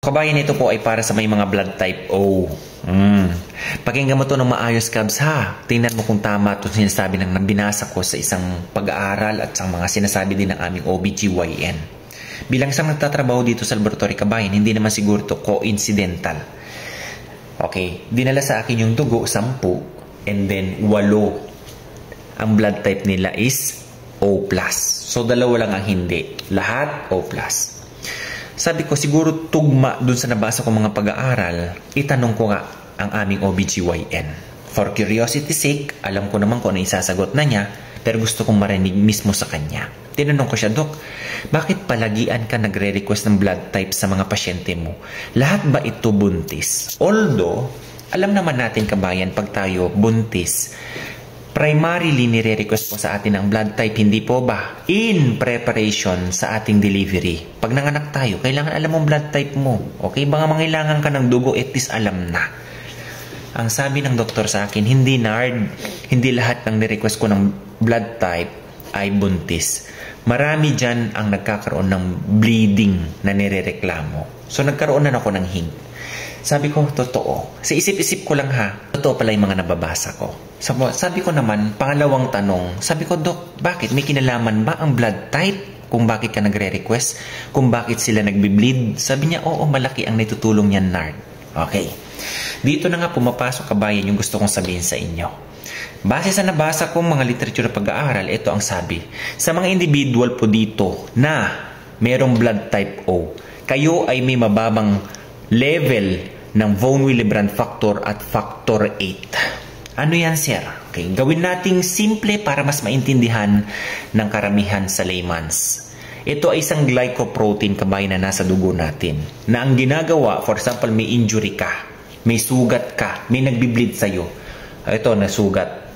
Kabayan, ito po ay para sa may mga blood type O. Pakinggan mo to ng maayos, Kabs, ha? Tingnan mo kung tama ito sinasabi ng nabinasa ko sa isang pag-aaral at sa mga sinasabi din ng aming OBGYN. Bilang isang nagtatrabaho dito sa laboratory, kabayan, hindi naman siguro ito coincidental. Okay, dinala sa akin yung dugo, 10, and then 8. Ang blood type nila is O+. So, dalawa lang ang hindi. Lahat O+. Sabi ko, siguro tugma dun sa nabasa ko mga pag-aaral, itanong ko nga ang aming OBGYN. For curiosity sake, alam ko naman kung ano isasagot na niya, pero gusto kong marinig mismo sa kanya. Tinanong ko siya, Dok, bakit palagian ka nagre-request ng blood type sa mga pasyente mo? Lahat ba ito buntis? Although, alam naman natin, kabayan, pag tayo buntis, primarily nire-request po sa atin ang blood type, hindi po ba? In preparation sa ating delivery. Pag nanganak tayo, kailangan alam mo blood type mo. Okay? Baka mangailangan ka ng dugo, at least alam na. Ang sabi ng doktor sa akin, hindi nard, hindi lahat ng nirequest ko ng blood type ay buntis. Marami dyan ang nagkakaroon ng bleeding na nirereklamo. So nagkaroon na ako ng hint. Sabi ko, totoo. Sa isip-isip ko lang ha, totoo pala yung mga nababasa ko. Sabi ko naman, pangalawang tanong, sabi ko, Dok, bakit? May kinalaman ba ang blood type? Kung bakit ka nagre-request? Kung bakit sila nagbi-bleed? Sabi niya, oo, malaki ang natutulong niyan, Nard. Okay. Dito na nga pumapasok, kabayan, yung gusto kong sabihin sa inyo. Base sa nabasa kong mga literature na pag-aaral, ito ang sabi. Sa mga individual po dito na merong blood type O, kayo ay may mababang level ng von Willebrand factor at factor 8. Ano yan, sir? Okay, gawin nating simple para mas maintindihan ng karamihan sa layman's. Ito ay isang glycoprotein, kabayan, na nasa dugo natin. Na ang ginagawa, for example, may injury ka, may sugat ka, may nagbi-bleed sa'yo. Ito, nasugat.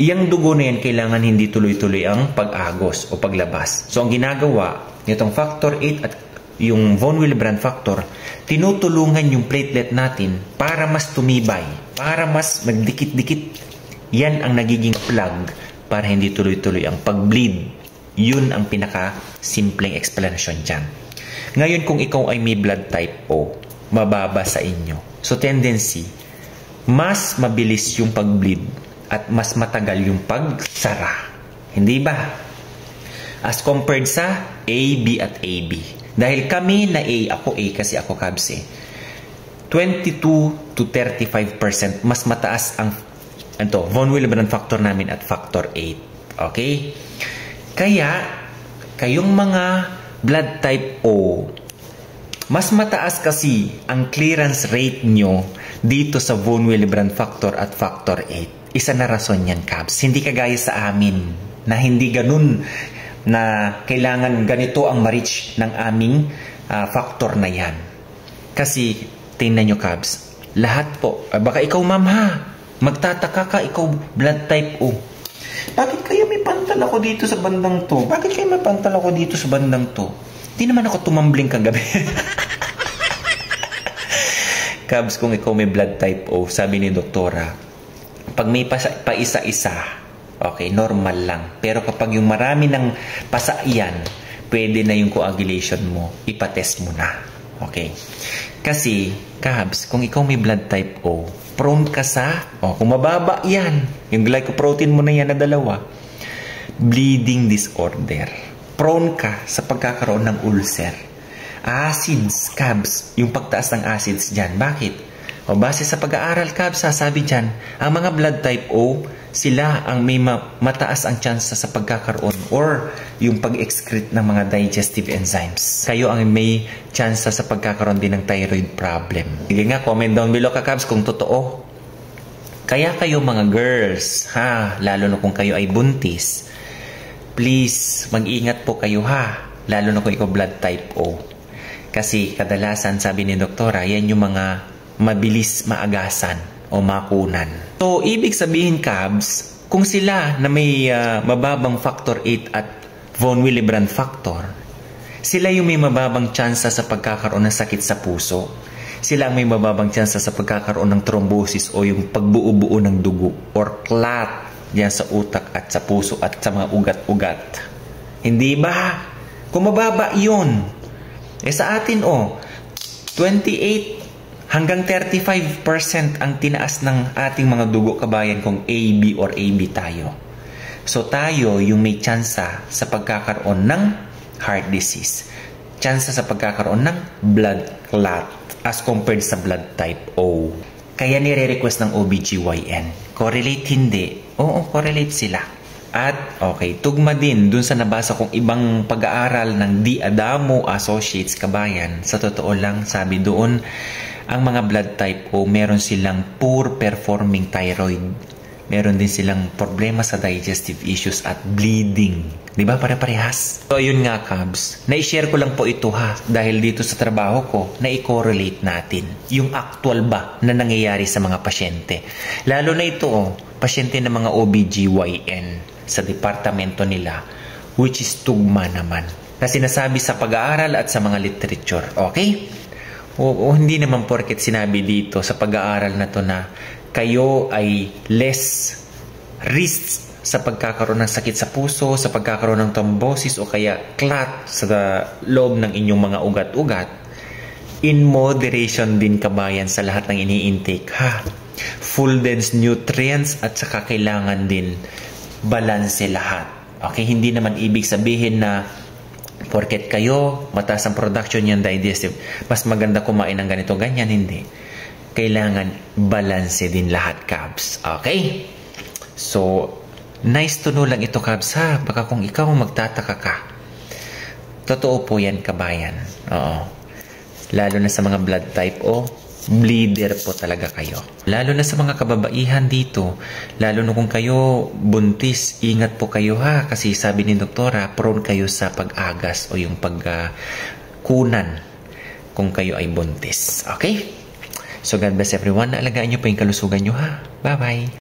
Iyang dugo na yan, kailangan hindi tuloy-tuloy ang pag-agos o paglabas. So, ang ginagawa, itong factor 8 at yung von Willebrand factor, tinutulungan yung platelet natin para mas tumibay, para mas magdikit-dikit. Yan ang nagiging plug para hindi tuloy-tuloy ang pag-bleed. Yun ang pinaka-simpleng explanation dyan. Ngayon, kung ikaw ay may blood type O, mababa sa inyo. So, tendency, mas mabilis yung pag-bleed at mas matagal yung pagsara. Hindi ba? As compared sa AB at AB. Dahil kami na A, ako A kasi ako Kabs 22 to 35% mas mataas ang von Willebrand factor namin at factor 8. Okay? Kaya, kayong mga blood type O, mas mataas kasi ang clearance rate nyo dito sa von Willebrand factor at factor 8. Isa na rason yan, Kabs. Hindi kagaya sa amin na hindi ganun na kailangan ganito ang ma-reach ng aming factor na yan. Kasi, tingnan nyo, Kabs, lahat po, baka ikaw, ma'am, ha, magtataka ka, ikaw blood type O. Bakit kaya may pantal ako dito sa bandang to? Bakit kaya may pantal ako dito sa bandang to? Di naman ako tumambling kagabi. Kabs, kung ikaw may blood type O, sabi ni doktora, pag may pa isa-isa, okay, normal lang. Pero kapag yung marami ng pasa yan, pwede na yung coagulation mo, ipatest mo na. Okay. Kasi, Kabs, kung ikaw may blood type O, prone ka sa, kung mababa yan, yung glycoprotein mo na yan na 2, bleeding disorder. Prone ka sa pagkakaroon ng ulcer. Acids, Kabs, yung pagtaas ng acids dyan. Bakit? Base sa pag-aaral, Kabs, sasabi dyan, ang mga blood type O, sila ang may mataas ang chance sa pagkakaroon or yung pag-excrete ng mga digestive enzymes. Kayo ang may chance sa pagkakaroon din ng thyroid problem. Sige nga, comment down below ka, Kabs, kung totoo. Kaya kayo mga girls, ha, lalo na kung kayo ay buntis, please, mag-ingat po kayo, ha, lalo na kung ikaw blood type O. Kasi kadalasan, sabi ni doktora, yan yung mga mabilis maagasan o makunan. So, ibig sabihin, Kabs, kung sila na may mababang factor 8 at von Willebrand factor, sila yung may mababang tsansa sa pagkakaroon ng sakit sa puso. Sila ang may mababang tsansa sa pagkakaroon ng thrombosis o yung pagbuo-buo ng dugo or clot diyan sa utak at sa puso at sa mga ugat-ugat. Hindi ba? Kung mababa yun, sa atin, 28 hanggang 35% ang tinaas ng ating mga dugo kabayan kung AB or AB tayo. So tayo yung may tsansa sa pagkakaroon ng heart disease. Tsansa sa pagkakaroon ng blood clot as compared sa blood type O. Kaya nire-request ng OBGYN. Correlate hindi. Oo, correlate sila. At okay, tugma din dun sa nabasa kong ibang pag-aaral ng D. Adamo Associates kabayan. Sa totoo lang, sabi doon, ang mga blood type O, meron silang poor performing thyroid. Meron din silang problema sa digestive issues at bleeding. Di ba pare-parehas? So, yun nga, Cubs. Na-share ko lang po ito ha. Dahil dito sa trabaho ko, na-correlate natin yung actual ba na nangyayari sa mga pasyente. Lalo na ito, pasyente ng mga OBGYN sa departamento nila, which is tugma naman. Na sinasabi sa pag-aaral at sa mga literature. Okay? O hindi naman porket sinabi dito sa pag-aaral na to na kayo ay less risk sa pagkakaroon ng sakit sa puso, sa pagkakaroon ng thrombosis o kaya clot sa loob ng inyong mga ugat-ugat. In moderation din kabayan sa lahat ng ini-intake ha. Full dense nutrients at saka kailangan din balanse lahat. Okay, hindi naman ibig sabihin na porket kayo mataas ang production yung digestive, mas maganda kumain ng ganito, ganyan, hindi. Kailangan balanse din lahat, Cubs. Okay? So, nice to know lang ito, Cubs, ha? Baka kung ikaw magtataka ka. Totoo po yan, kabayan. Oo. Lalo na sa mga blood type O, bleeder po talaga kayo. Lalo na sa mga kababaihan dito, lalo na kung kayo buntis, ingat po kayo, ha? Kasi sabi ni doktora, prone kayo sa pag-agas o yung pagkunan kung kayo ay buntis. Okay? So God bless everyone. Alagaan nyo pa yung kalusugan nyo ha. Bye-bye.